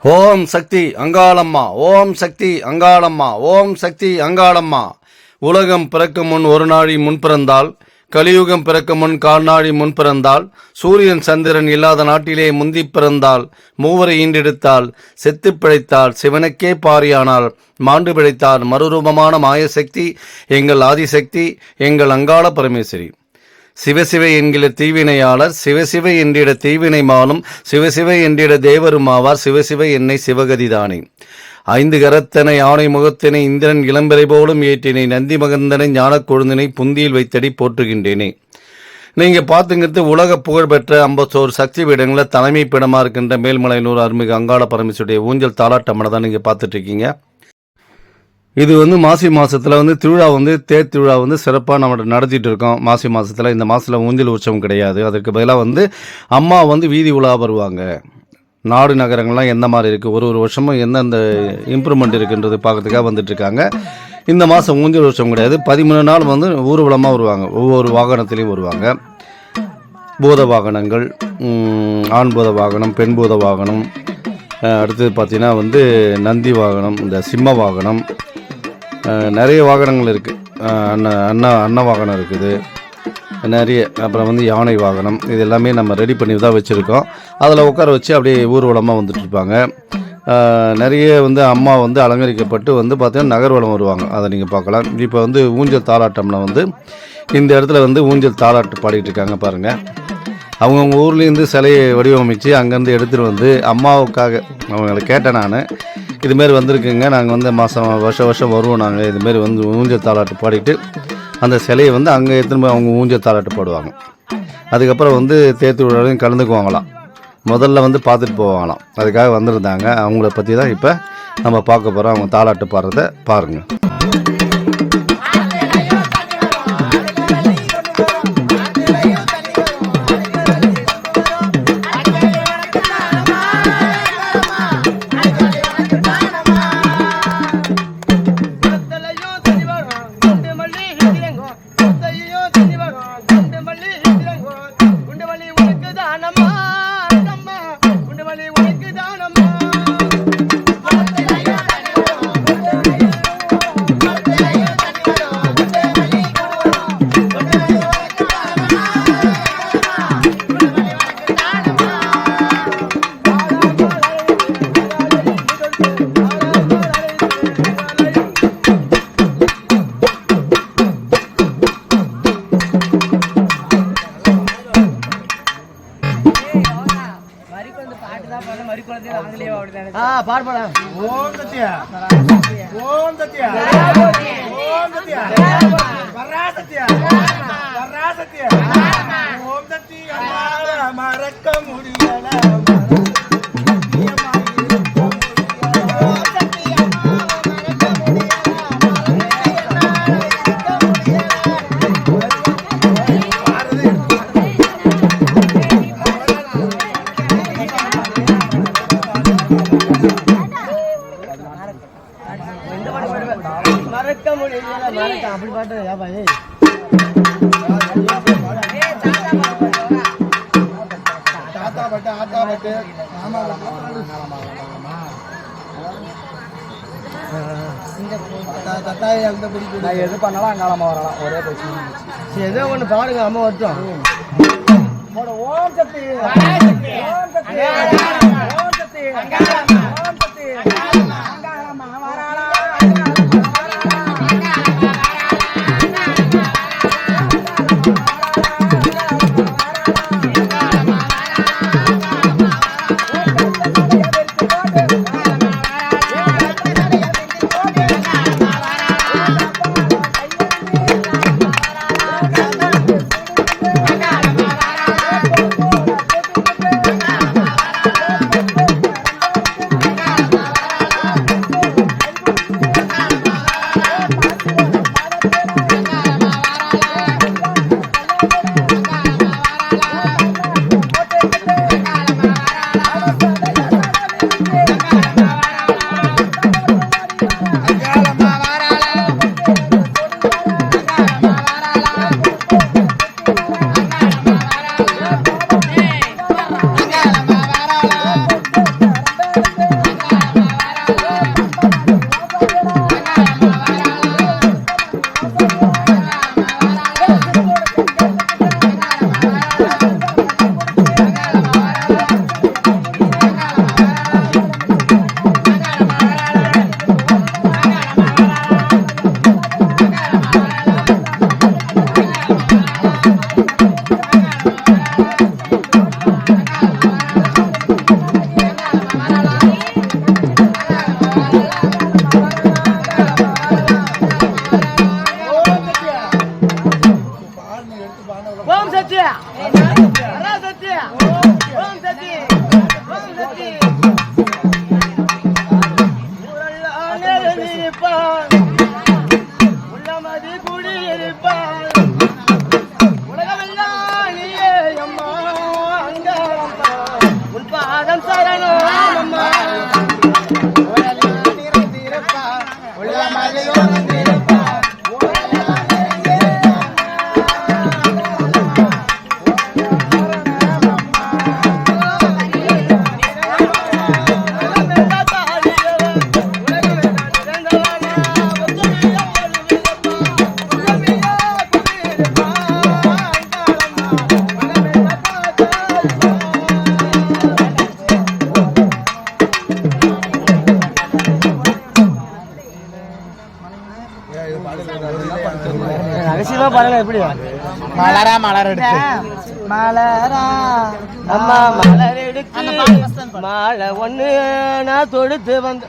ஓம் சக்தி அங்காளம்மா, ஓம் சக்தி அங்காளம்மா, ஓம் சக்தி அங்காளம்மா. உலகம் பிறக்கும் முன் ஒரு நாழி முன் பிறந்தால், கலியுகம் பிறக்கும் முன் கால்நாழி முன் பிறந்தால், சூரியன் சந்திரன் இல்லாத நாட்டிலே முந்தி பிறந்தால், மூவரை ஈண்டெடுத்தால், செத்து பிழைத்தால், சிவனுக்கே பாரியானால், மாண்டு பிழைத்தால், மறுரூபமான மாயசக்தி எங்கள் ஆதிசக்தி, எங்கள் அங்காள பரமேஸ்வரி. சிவசிவ என்கிற தீவினையாளர், சிவசிவ என்றிட தீவினை மாலும், சிவசிவ என்றிட தேவருமாவார், சிவசிவ என்னை சிவகதிதானே. 5 கரத்தனை யானை முகத்தினை இந்திரன் இளம்பிறை போலும் ஏற்றினை, நந்தி மகந்தனை ஞானக் கொழுந்தினை புந்தியில் வைத்தடி போற்றுகின்றேனே. நீங்கள் பார்த்துங்கிறது உலக புகழ்பெற்ற 51 சக்தி பீடங்களில் தலைமை பீடமாக இருக்கின்ற மேல்மலையனூர் அருள்மிகு அங்காள பரமேஸ்வரியுடைய ஊஞ்சல் தாலாட்டம்மனை தான் நீங்கள் பார்த்துட்ருக்கீங்க. இது மாசி மாதத்தில் திருவிழா தேர் திருவிழா சிறப்பாக நம்ம நடத்திட்டு இருக்கோம். மாசி மாதத்தில் இந்த மாதத்தில் ஊஞ்சல் உற்சவம் கிடையாது. அதற்கு பதிலாக அம்மா வீதி உலா வருவாங்க. நாடு நகரங்கள்லாம் எந்த மாதிரி இருக்குது, ஒரு வருஷமும் எந்தெந்த இம்ப்ரூவ்மெண்ட் இருக்குன்றது பார்க்கறதுக்காக வந்துட்டுருக்காங்க. இந்த மாதம் ஊஞ்சல் உற்சவம் கிடையாது. 13 நாள் ஊர்வலமாக வருவாங்க. ஒவ்வொரு வாகனத்திலையும் வருவாங்க. பூத வாகனங்கள், ஆண் பூத வாகனம், பெண் பூத வாகனம், அடுத்தது பார்த்திங்கன்னா நந்தி வாகனம், இந்த சிம்ம வாகனம், நிறைய வாகனங்கள் இருக்குது. அன்ன வாகனம் இருக்குது நிறைய. அப்புறம் யானை வாகனம், இது எல்லாமே நம்ம ரெடி பண்ணி தான் வச்சுருக்கோம். அதில் உட்கார வச்சு அப்படியே ஊர்வலமாக வந்துட்டுருப்பாங்க. நிறைய அம்மா அலங்கரிக்கப்பட்டு பார்த்தீங்கன்னா நகர்வலம் வருவாங்க. அதை நீங்கள் பார்க்கலாம். இப்போ ஊஞ்சல் தாலாட்டம்னா இந்த இடத்துல ஊஞ்சல் தாலாட்டு பாடிட்டு இருக்காங்க பாருங்கள். அவங்கவுங்க ஊர்லேருந்து சிலையை வடிவமைச்சு அங்கேருந்து எடுத்துகிட்டு அம்மாவுக்காக அவங்களை கேட்டேன் நான். இதுமாரி வந்திருக்குங்க, நாங்கள் வருஷம் வருவோம். நாங்கள் இதுமாரி ஊஞ்சல் தாலாட்டு பாடிட்டு அந்த சிலையை அங்கே எடுத்துன்னு போய் அவங்க ஊஞ்சல் தாலாட்டு பாடுவாங்க. அதுக்கப்புறம் தேர்த்து விழாவையும் கலந்துக்குவாங்களாம். முதல்ல பார்த்துட்டு போவாங்களாம். அதுக்காக வந்திருந்தாங்க. அவங்கள பற்றி தான் இப்போ நம்ம பார்க்க போகிறோம். அவங்க தாலாட்டு பாடுறத பாருங்கள். ஓம் சத்யா, ஓம் சத்யா, ஓம் சத்யா, வரா சத்யா, வரா சத்யா, ஓம் சத்யா, மறக்க முடியல. மறக்க முடியல, அப்படி பாட்டு யாபாய். தாத்தா பட்டு, ஆத்தா பட்டு, மாமா தத்தா அந்த பிடிக்கும். நான் எது பண்ணாலும் அங்காளம்மா வரலாம். ஒரே பிரச்சனை. ஏதோ ஒன்று பாருங்க, அம்மா வரட்டும். ஓம் சக்தி, ஓம் சக்தி, ஓம் சக்தி, ஓம் சக்தி, அங்காளம்மா வரலாம். பாருங்க எப்படி மலரா மலர் எடுத்து மலரா அம்மா மலர் எடுத்து மாலை ஒண்ணு நான் தொடுத்து வந்து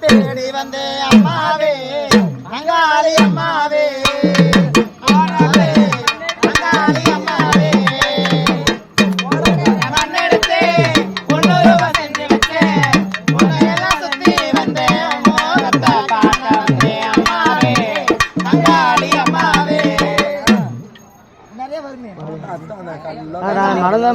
தேடி வந்தே அம்மாவே அங்காளி அம்மாவே அங்காளி அம்மாவே மண்ணெடுத்தே பொண்ணுருவ செஞ்சு வச்சே உன்னையெல்லாம் சுத்தி வந்தே மோகத்தை பார்க்க வந்தே அம்மாவே அங்காளி அம்மாவே நிறைய வருமே மறந்த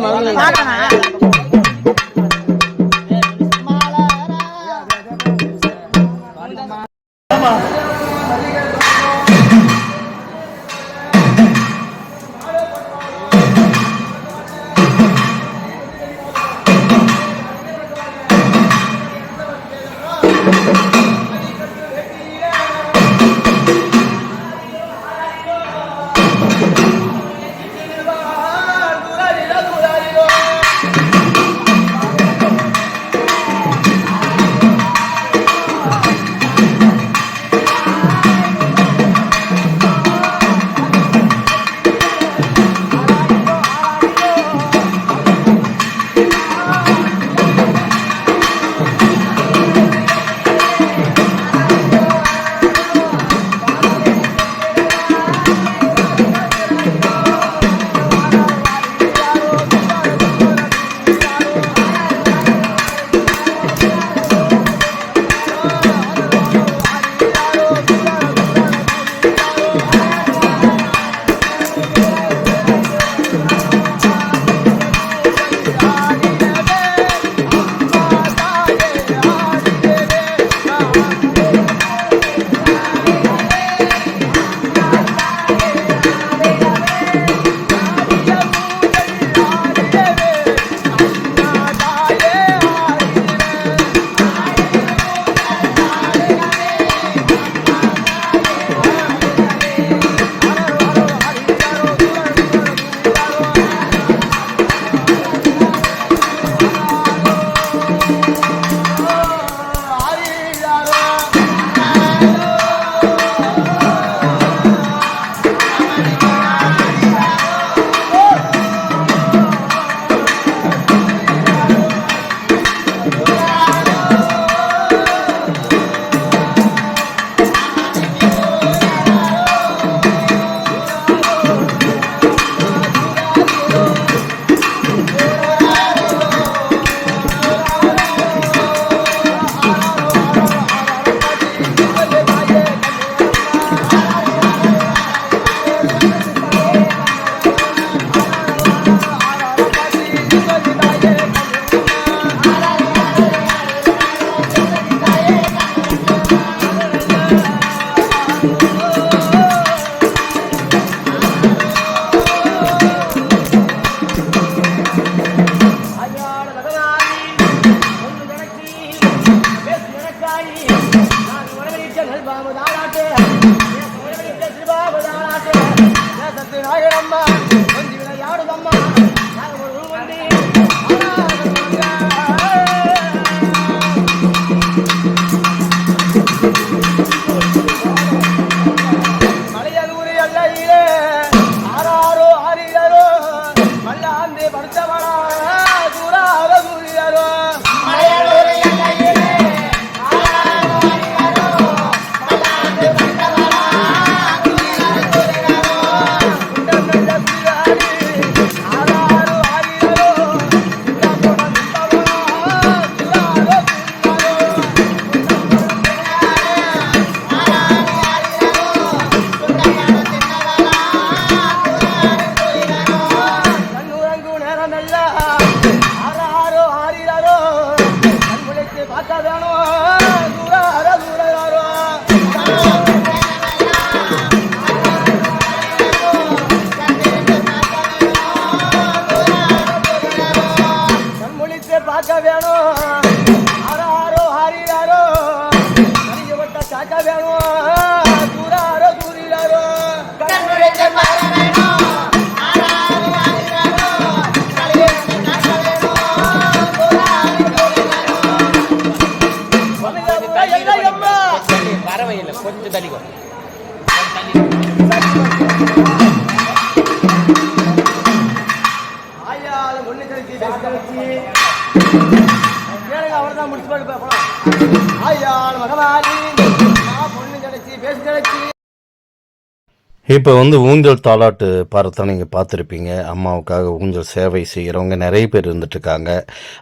இப்போ வந்து ஊஞ்சல் தாலாட்டு பாடத்தை நீங்கள் பார்த்துருப்பீங்க. அம்மாவுக்காக ஊஞ்சல் சேவை செய்கிறவங்க நிறைய பேர் இருந்துட்டுருக்காங்க.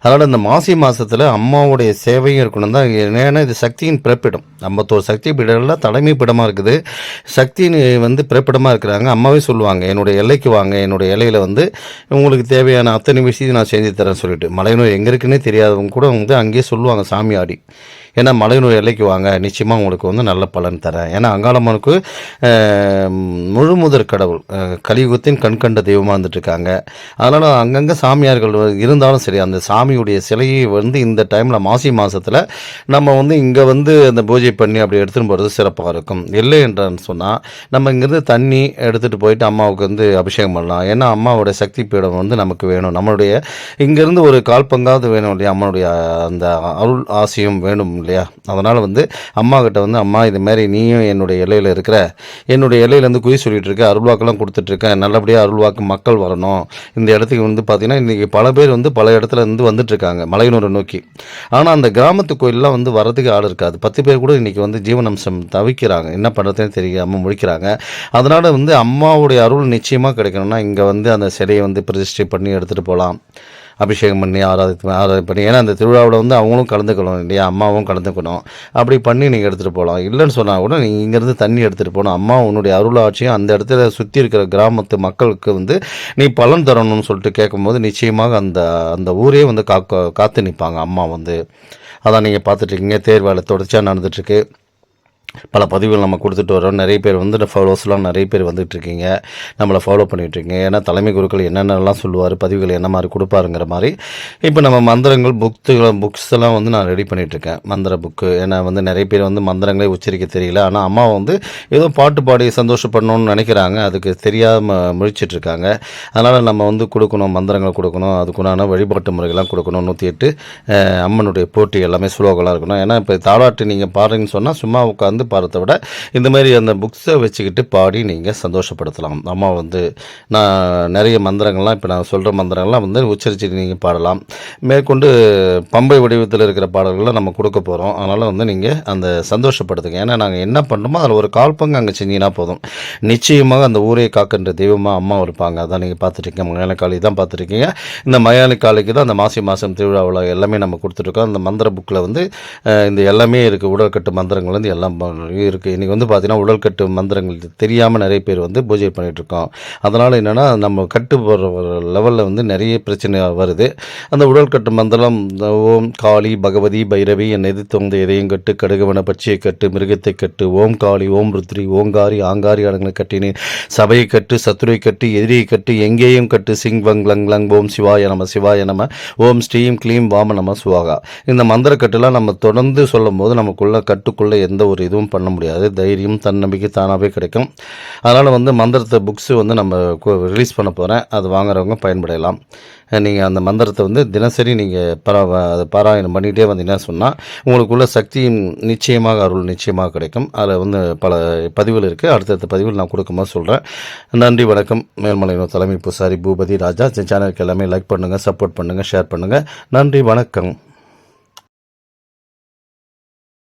அதனால் இந்த மாசி மாதத்தில் அம்மாவுடைய சேவையும் இருக்கணும் தான். ஏன்னா இது சக்தியின் பிறப்பிடம். 51 சக்தி பீடங்களில் தலைமை பீடமாக இருக்குது. சக்தியின் வந்து பிறப்பிடமாக இருக்கிறாங்க. அம்மாவே சொல்லுவாங்க, என்னுடைய எல்லைக்கு வாங்க, என்னுடைய எல்லையில் வந்து உங்களுக்கு தேவையான அத்தனை விஷயத்தையும் நான் செஞ்சு தரேன் சொல்லிட்டு. மலையனூர் எங்கே இருக்குன்னே தெரியாதவங்க கூட வந்து அங்கேயே சொல்லுவாங்க சாமி ஆடி. ஏன்னா மலையனூர் எல்லைக்கு வாங்க, நிச்சயமாக உங்களுக்கு வந்து நல்ல பலன் தரேன். ஏன்னா அங்காளம்மனுக்கு முழு முதற் கடவுள், கலியுகத்தின் கண்கண்ட தெய்வமாக இருந்துட்டுருக்காங்க. அதனால் அங்கங்கே சாமியார்கள் இருந்தாலும் சரி, அந்த சாமியுடைய சிலையை வந்து இந்த டைமில் மாசி மாதத்தில் நம்ம வந்து இங்கே வந்து அந்த பூஜை பண்ணி அப்படி எடுத்துகிட்டு போகிறது சிறப்பாக இருக்கும். இல்லை என்றான்னு சொன்னால் நம்ம இங்கேருந்து தண்ணி எடுத்துகிட்டு போயிட்டு அம்மாவுக்கு வந்து அபிஷேகம் பண்ணலாம். ஏன்னா அம்மாவோட சக்தி பீடம் வந்து நமக்கு வேணும். நம்மளுடைய இங்கேருந்து ஒரு கால் பங்காவது வேணும் இல்லையா, அம்மாவுடைய அந்த அருள் ஆசையும் வேணும் இல்லையா. அதனால் வந்து அம்மா கிட்ட வந்து, அம்மா இது மாதிரி நீயும் என்னுடைய எல்லையில் இருக்கிற, என்னுடைய எல்லையிலேருந்து குறி சொல்லிட்டு இருக்க, அருள்வாக்கெல்லாம் கொடுத்துட்ருக்கேன், நல்லபடியாக அருள்வாக்கு மக்கள் வரணும். இந்த இடத்துக்கு வந்து பார்த்திங்கன்னா இன்றைக்கி பல பேர் வந்து பல இடத்துல இருந்து வந்துட்டுருக்காங்க மலையனூரை நோக்கி. ஆனால் அந்த கிராமத்து கோயிலெலாம் வந்து வரதுக்கு ஆள் இருக்காது. 10 பேர் கூட இன்றைக்கி வந்து ஜீவனம்சம் தவிக்கிறாங்க, என்ன பண்ணுறதுன்னு தெரியாமல் முழிக்கிறாங்க. அதனால் வந்து அம்மாவுடைய அருள் நிச்சயமாக கிடைக்கணும்னா இங்கே வந்து அந்த சிலையை வந்து பிரதிஷ்டை பண்ணி எடுத்துகிட்டு போகலாம், அபிஷேகம் பண்ணி ஆராதனை பண்ணி. ஏன்னா அந்த திருவிழாவில் வந்து அவங்களும் கலந்துக்கணும் இல்லையா, அம்மாவும் கலந்துக்கணும். அப்படி பண்ணி நீங்கள் எடுத்துகிட்டு போகலாம். இல்லைன்னு சொன்னால் கூட நீங்கள் இங்கேருந்து தண்ணி எடுத்துகிட்டு போகணும். அம்மா உன்னுடைய அருளாட்சியும் அந்த இடத்துல சுற்றி இருக்கிற கிராமத்து மக்களுக்கு வந்து நீ பலன் தரணும்னு சொல்லிட்டு கேட்கும்போது நிச்சயமாக அந்த ஊரே வந்து காத்து நிற்பாங்க அம்மா வந்து. அதான் நீங்கள் பார்த்துட்ருக்கீங்க, தேர் வேலை தொடர்ச்சியாக நடந்துகிட்ருக்கு. பல பதிவுகள் நம்ம கொடுத்துட்டு வரோம். நிறைய பேர் வந்து இந்த ஃபாலோவர்ஸ்லாம் நிறைய பேர் வந்துட்டுருக்கீங்க, நம்மளை ஃபாலோ பண்ணிகிட்ருக்கீங்க. ஏன்னா தலைமை குருக்கள் என்னென்னலாம் சொல்லுவார், பதிவுகள் என்ன மாதிரி கொடுப்பாருங்கிற மாதிரி. இப்போ நம்ம மந்திரங்கள் புக்ஸ் எல்லாம் வந்து நான் ரெடி பண்ணிகிட்ருக்கேன், மந்திர புக்கு. ஏன்னா வந்து நிறைய பேர் வந்து மந்திரங்களே உச்சரிக்க தெரியல. ஆனால் அம்மா வந்து ஏதோ பாட்டு பாடி சந்தோஷப்படணும்னு நினைக்கிறாங்க, அதுக்கு தெரியாமல் முழிச்சிட்ருக்காங்க. அதனால் நம்ம வந்து கொடுக்கணும், மந்திரங்கள் கொடுக்கணும், அதுக்குண்டான வழிபாட்டு முறைகள்லாம் கொடுக்கணும். 108 அம்மனுடைய போட்டி எல்லாமே ஸ்லோகலாம் இருக்கணும். ஏன்னா இப்போ தாலாட்டு நீங்கள் பாடுறீங்கன்னு சொன்னால் சும்மா உட்காந்து பாடுறதை விட இந்த மாதிரி அந்த புக்ஸை வச்சுக்கிட்டு பாடி நீங்கள் சந்தோஷப்படுத்தலாம். அம்மா வந்து நான் நிறைய மந்திரங்கள்லாம் இப்போ நான் சொல்கிற மந்திரங்கள்லாம் வந்து உச்சரிச்சுட்டு நீங்கள் பாடலாம். மேற்கொண்டு பம்பை வடிவத்தில் இருக்கிற பாடல்களை நம்ம கொடுக்க போகிறோம். அதனால் வந்து நீங்கள் அந்த சந்தோஷப்படுத்துங்க. ஏன்னா நாங்கள் என்ன பண்ணணுமோ அதில் ஒரு கால் பங்கு அங்கே செஞ்சீங்கன்னா போதும், நிச்சயமாக அந்த ஊரே காக்கின்ற தெய்வமாக அம்மா இருப்பாங்க. அதான் நீங்கள் பார்த்துருக்கீங்க, மலையாளக்காளி தான் பார்த்துருக்கீங்க. இந்த மலையாளக்காளிக்கு தான் அந்த மாசி மாதம் திருவிழாவில் எல்லாமே நம்ம கொடுத்துருக்கோம். அந்த மந்திர புக்கில் வந்து இந்த எல்லாமே இருக்குது, உடற்கட்டு மந்திரங்கள் வந்து எல்லாம் இருக்குது. இன்றைக்கி வந்து பார்த்திங்கன்னா உடல்கட்டு மந்திரங்கள் தெரியாமல் நிறைய பேர் வந்து பூஜை பண்ணிகிட்ருக்கோம். அதனால் என்னென்னா நம்ம கட்டு போகிற லெவலில் வந்து நிறைய பிரச்சனை வருது. அந்த உடல்கட்டு மந்திரம் ஓம் காளி பகவதி பைரவி என் எதிர்த்தொந்த எதையும் கட்டு, கடுகவன பட்சியை கட்டு, மிருகத்தை கட்டு, ஓம் காளி ஓம் ருத்ரி ஓங்காரி ஆங்காரி அடங்களை கட்டினேன், சபையை கட்டு, சத்துரை கட்டு, எதிரியை கட்டு, எங்கேயும் கட்டு, சிங் வங் லங் லங் ஓம் சிவாய நம சிவாய நம ஓம் ஸ்ரீம் க்ளீம் வாம நம சுவாகா. இந்த மந்திர கட்டுலாம் நம்ம தொடர்ந்து சொல்லும் போது நமக்குள்ள கட்டுக்குள்ளே எந்த ஒரு இதுவும் பண்ண முடியாது. தைரியம் தன்னம்பிக்கை தானாகவே கிடைக்கும். அதனால் வந்து மந்திரத்தை புக்ஸு வந்து நம்ம ரிலீஸ் பண்ண போகிறேன், அது வாங்குறவங்க பயன்படையலாம். நீங்கள் அந்த மந்திரத்தை வந்து தினசரி நீங்கள் பாராயணம் பண்ணிகிட்டே வந்தீங்கன்னா சொன்னால் உங்களுக்குள்ள சக்தியும் நிச்சயமாக அருள் நிச்சயமாக கிடைக்கும். அதில் வந்து பல பதிவுகள் இருக்குது, அடுத்தடுத்த பதிவில் நான் கொடுக்கும்போது சொல்கிறேன். நன்றி, வணக்கம். மேல்மலையனூர் தலைமை பூசாரி பூபதி ராஜா. சேனலுக்கு எல்லாமே லைக் பண்ணுங்கள், சப்போர்ட் பண்ணுங்கள், ஷேர் பண்ணுங்கள். நன்றி, வணக்கம்.